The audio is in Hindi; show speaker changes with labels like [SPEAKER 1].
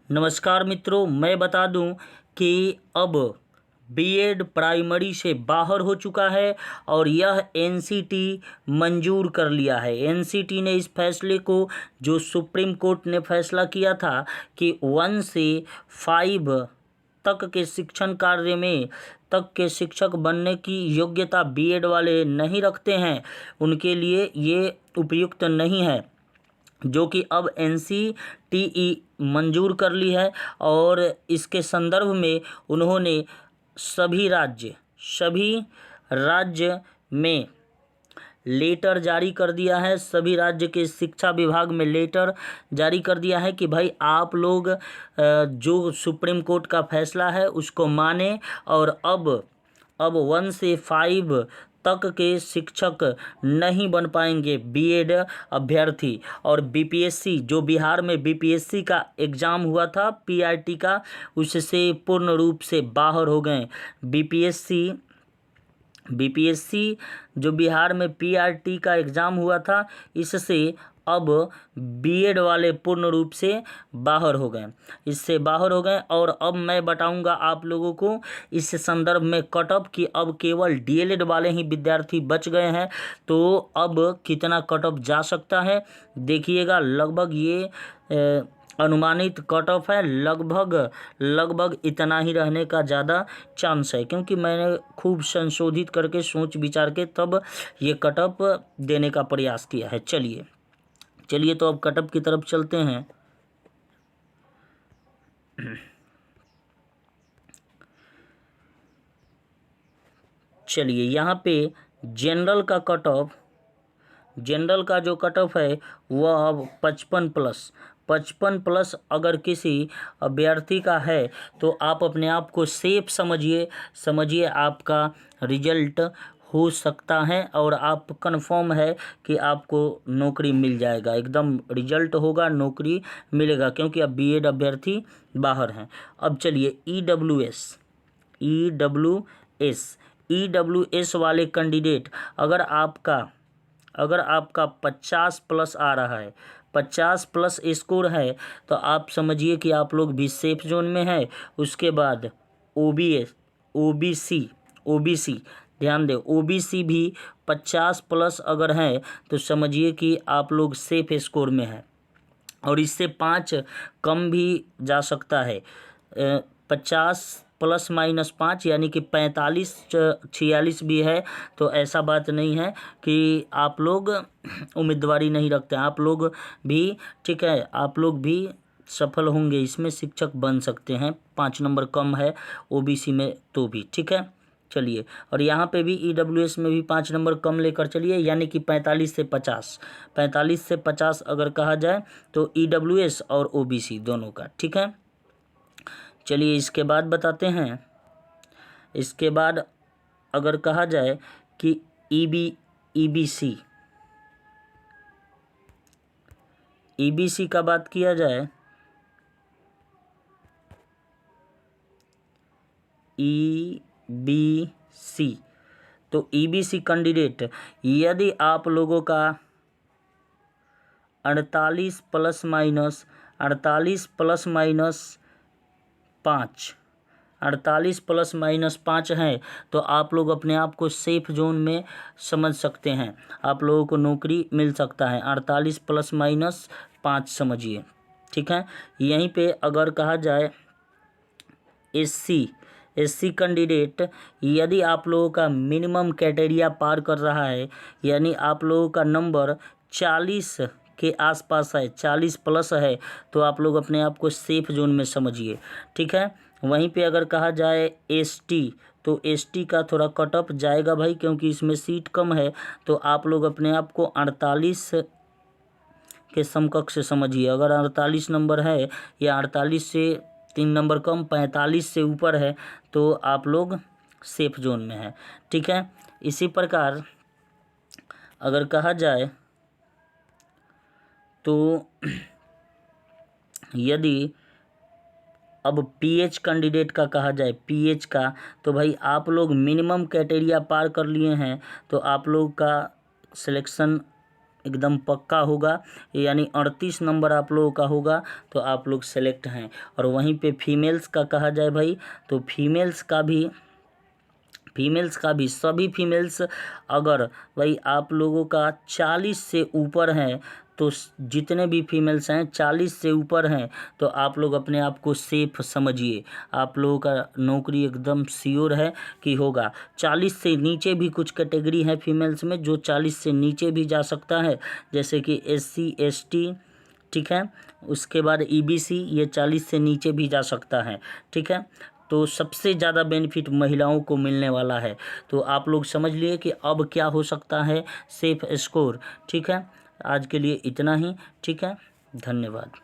[SPEAKER 1] नमस्कार मित्रों, मैं बता दूं कि अब बीएड प्राइमरी से बाहर हो चुका है और यह एनसीटी मंजूर कर लिया है। एनसीटी ने इस फैसले को, जो सुप्रीम कोर्ट ने फैसला किया था कि 1 से 5 तक के शिक्षण कार्य में तक के शिक्षक बनने की योग्यता बीएड वाले नहीं रखते हैं, उनके लिए ये उपयुक्त नहीं है, जो कि अब एनसीटीई मंजूर कर ली है। और इसके संदर्भ में उन्होंने सभी राज्य में लेटर जारी कर दिया है। सभी राज्य के शिक्षा विभाग में लेटर जारी कर दिया है कि भाई आप लोग जो सुप्रीम कोर्ट का फैसला है उसको माने और अब 1 से 5 तक के शिक्षक नहीं बन पाएंगे बीएड अभ्यर्थी। और बीपीएससी, जो बिहार में बीपीएससी का एग्ज़ाम हुआ था पीआरटी का, उससे पूर्ण रूप से बाहर हो गए। बीपीएससी जो बिहार में पीआरटी का एग्ज़ाम हुआ था, इससे अब बीएड वाले पूर्ण रूप से बाहर हो गए, इससे बाहर हो गए। और अब मैं बताऊंगा आप लोगों को इस संदर्भ में कट ऑफ कि अब केवल डीएलएड वाले ही विद्यार्थी बच गए हैं, तो अब कितना कट ऑफ जा सकता है देखिएगा। लगभग ये अनुमानित कट ऑफ है, लगभग इतना ही रहने का ज़्यादा चांस है, क्योंकि मैंने खूब संशोधित करके सोच विचार के तब ये कट ऑफ देने का प्रयास किया है। चलिए तो अब कट ऑफ की तरफ चलते हैं। चलिए यहाँ पे जनरल का जो कट ऑफ है वह अब 55 प्लस अगर किसी अभ्यर्थी का है तो आप अपने आप को सेफ समझिए आपका रिजल्ट हो सकता है और आप कंफर्म है कि आपको नौकरी मिल जाएगा। एकदम रिजल्ट होगा, नौकरी मिलेगा, क्योंकि अब बीएड अभ्यर्थी बाहर हैं। अब चलिए ईडब्ल्यूएस वाले कैंडिडेट, अगर आपका 50 प्लस आ रहा है, 50 प्लस स्कोर है, तो आप समझिए कि आप लोग भी सेफ जोन में है। उसके बाद ओबीसी ध्यान दें, ओबीसी भी 50 प्लस अगर है तो समझिए कि आप लोग सेफ स्कोर में हैं। और इससे 5 कम भी जा सकता है, 50 प्लस माइनस 5 यानी कि 45-46 भी है, तो ऐसा बात नहीं है कि आप लोग उम्मीदवारी नहीं रखते हैं। आप लोग भी, ठीक है, आप लोग भी सफल होंगे, इसमें शिक्षक बन सकते हैं। 5 नंबर कम है ओबीसी में तो भी, ठीक है। चलिए, और यहाँ पे भी ईडब्ल्यूएस में भी 5 नंबर कम लेकर चलिए, यानी कि 45 से 50 अगर कहा जाए तो ईडब्ल्यूएस और ओबीसी दोनों का, ठीक है। चलिए इसके बाद बताते हैं। इसके बाद अगर कहा जाए कि ईबीसी का बात किया जाए, ईबीसी, तो ईबीसी कैंडिडेट, यदि आप लोगों का 48 प्लस माइनस 5 हैं, तो आप लोग अपने आप को सेफ जोन में समझ सकते हैं, आप लोगों को नौकरी मिल सकता है। 48 प्लस माइनस 5 समझिए, ठीक है। यहीं पे अगर कहा जाए एससी कैंडिडेट, यदि आप लोगों का मिनिमम क्राइटेरिया पार कर रहा है, यानी आप लोगों का नंबर 40 के आसपास है, 40 प्लस है, तो आप लोग अपने आप को सेफ जोन में समझिए, ठीक है। वहीं पे अगर कहा जाए एसटी, तो एसटी का थोड़ा कट ऑफ जाएगा भाई, क्योंकि इसमें सीट कम है, तो आप लोग अपने आप को 48 के समकक्ष समझिए। अगर 48 नंबर है या 48 से 3 नंबर कम 45 से ऊपर है, तो आप लोग सेफ जोन में हैं, ठीक है। इसी प्रकार अगर कहा जाए तो यदि अब पीएच कैंडिडेट का कहा जाए, पीएच का, तो भाई आप लोग मिनिमम क्राइटेरिया पार कर लिए हैं, तो आप लोग का सिलेक्शन एकदम पक्का होगा, यानी 38 नंबर आप लोगों का होगा तो आप लोग सेलेक्ट हैं। और वहीं पे फीमेल्स का कहा जाए भाई, तो फीमेल्स का भी सभी फीमेल्स अगर भाई आप लोगों का 40 से ऊपर हैं, तो जितने भी फीमेल्स हैं 40 से ऊपर हैं तो आप लोग अपने आप को सेफ समझिए, आप लोगों का नौकरी एकदम श्योर है कि होगा। 40 से नीचे भी कुछ कैटेगरी है फीमेल्स में जो 40 से नीचे भी जा सकता है, जैसे कि SC ST, ठीक है। उसके बाद EBC, ये 40 से नीचे भी जा सकता है, ठीक है। तो सबसे ज़्यादा बेनिफिट महिलाओं को मिलने वाला है। तो आप लोग समझ लिए कि अब क्या हो सकता है सेफ स्कोर, ठीक है। आज के लिए इतना ही, ठीक है, धन्यवाद।